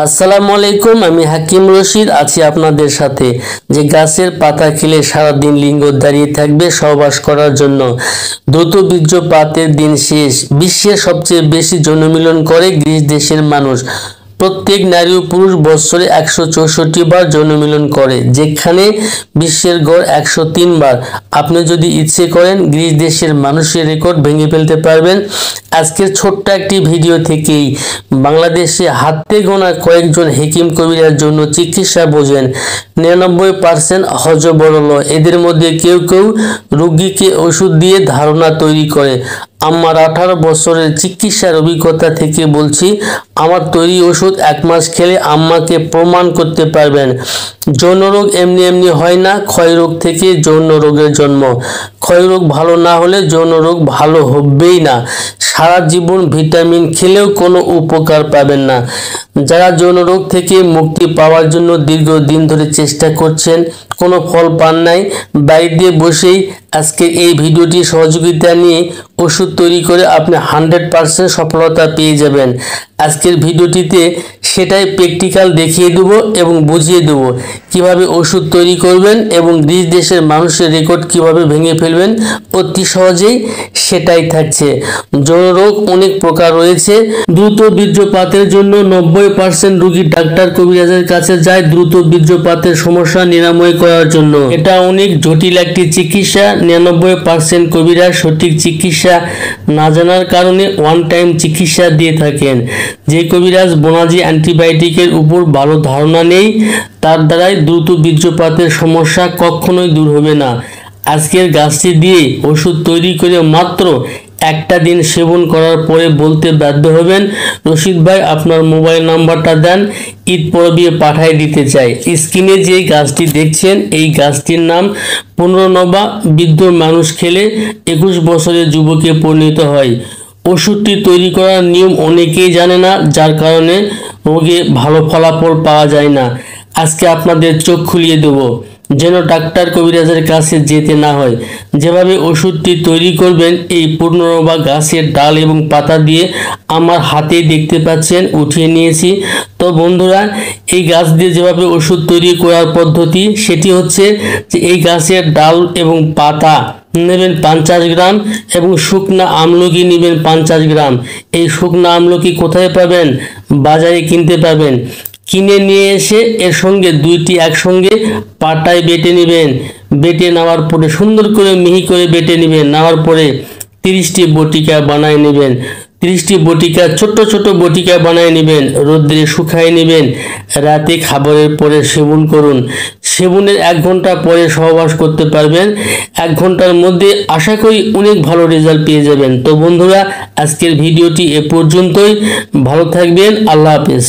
আসসালামু আলাইকুম। আমি হাকিম রশিদ আছি আপনাদের সাথে। যে গাছের পাতা খেলে সারাদিন লিঙ্গ দাঁড়িয়ে থাকবে সহবাস করার জন্য। দ্রুত বীর্যপাতের দিন শেষ। বিশ্বের সবচেয়ে বেশি যৌনমিলন করে গ্রিস দেশের মানুষ। প্রত্যেক নারী ও পুরুষ বছরে 164 বার যৌনমিলন করে, যেখানে বিশ্বের গড় 103 বার। আপনি যদি ইচ্ছে করেন গ্রিস দেশের মানুষের রেকর্ড ভেঙে ফেলতে পারবেন। আজকের ছোট্ট একটি ভিডিও থেকেই বাংলাদেশে হাতে গোনা কয়েকজন হেকিম কবিরার জন্য চিকিৎসা বোঝেন। 99% হযবরল। এদের মধ্যে কেউ কেউ রোগীকে ওষুধ দিয়ে ধারণা তৈরি করে। আমার 18 বছরের চিকিৎসার অভিজ্ঞতা থেকে বলছি, আমার তৈরি ওষুধ 1 মাস খেলে আম্মাকে প্রমাণ করতে পারবেন। যৌন রোগ এমনি এমনি হয় না। ক্ষয়রোগ থেকে যৌন রোগের জন্ম। ক্ষয়রোগ ভালো না হলে যৌন রোগ ভালো হবেই না। সারা জীবন ভিটামিন খেলেও কোনো উপকার পাবেন না। যারা যৌন রোগ থেকে মুক্তি পাওয়ার জন্য দীর্ঘদিন ধরে চেষ্টা করছেন, কোনো ফল পান নাই, বাড়িতে বসেই আজকে এই ভিডিওটি সহযোগিতা নিয়ে ওষুধ তৈরি করে আপনি 100% সফলতা পেয়ে যাবেন। আজকের ভিডিওটিতে সেটাই প্র্যাকটিক্যাল দেখিয়ে দেব এবং বুঝিয়ে দেব কিভাবে ওষুধ তৈরি করবেন এবং গ্রিস দেশের মানুষের রেকর্ড কিভাবে ভেঙে ফেলবেন অতি সহজেই সেটাই থাকছে। যৌন রোগ অনেক প্রকার রয়েছে। দ্রুত বীর্যপাতের জন্য 90% রোগী ডাক্তার কবিরাজের কাছে যায় দ্রুত বীর্যপাতের সমস্যা নিরাময় করার জন্য। এটা অনেক জটিল একটি চিকিৎসা। 99% কবিরাজ সঠিক চিকিৎসা না জানার কারণে ওয়ান টাইম চিকিৎসা দিয়ে থাকেন। যে কবিরাজ বোনাজি অ্যান্টিবায়োটিকের উপর ভালো ধারণা নেই, তার দ্বারাই দ্রুত বীর্যপাতের সমস্যা কখনোই দূর হবে না। আজকের গাছটি দিয়ে ওষুধ তৈরি করে মাত্র একটা দিন সেবন করার পরে বলতে বাধ্য হবেন, রশিদ ভাই আপনার মোবাইল নাম্বারটা দেন, ঈদ পরবিয়ে পাঠাই দিতে চাই। স্ক্রিনে যে গাছটি দেখছেন এই গাছটির নাম 15 নবা। বৃদ্ধ মানুষ খেলে 21 বছরের যুবকে পরিণত হয়। ওষুধটি তৈরি করার নিয়ম অনেকেই জানে না, যার কারণে রোগে ভালো ফলাফল পাওয়া যায় না। আজকে আপনাদের চোখ খুলিয়ে দেব যেন ডাক্তার কবিরাজের কাছে যেতে না হয়। যেভাবে ওষুধটি তৈরি করবেন এই পূর্ণরবা গাছের ডাল এবং পাতা দিয়ে আমার হাতেই দেখতে পাচ্ছেন উঠিয়ে নিয়েছি। তো বন্ধুরা, এই গাছ দিয়ে যেভাবে ওষুধ তৈরি করার পদ্ধতি সেটি হচ্ছে যে এই গাছের ডাল এবং পাতা নেবেন 50 গ্রাম এবং শুকনা আমলকি নেবেন 50 গ্রাম। এই শুকনা আমলকি কোথায় পাবেন? বাজারে কিনতে পাবেন। কিনে নিয়ে এসে এর সঙ্গে দুইটি একসঙ্গে পাটায় বেটে নেবেন। বেটে নেওয়ার পরে সুন্দর করে মিহি করে বেটে নেবেন। নেওয়ার পরে 30টি বটিকা বানায় নেবেন। 30টি বটিকা ছোট ছোট বটিকা বানায় নেবেন। রোদ্রে শুকায় নেবেন। রাতে খাবারের পরে সেবন করুন। সেবনের 1 ঘন্টা পরে সহবাস করতে পারবেন। 1 ঘন্টার মধ্যে আশা করি অনেক ভালো রেজাল্ট পেয়ে যাবেন। তো বন্ধুরা, আজকের ভিডিওটি এ পর্যন্তই। ভালো থাকবেন। আল্লাহ হাফেজ।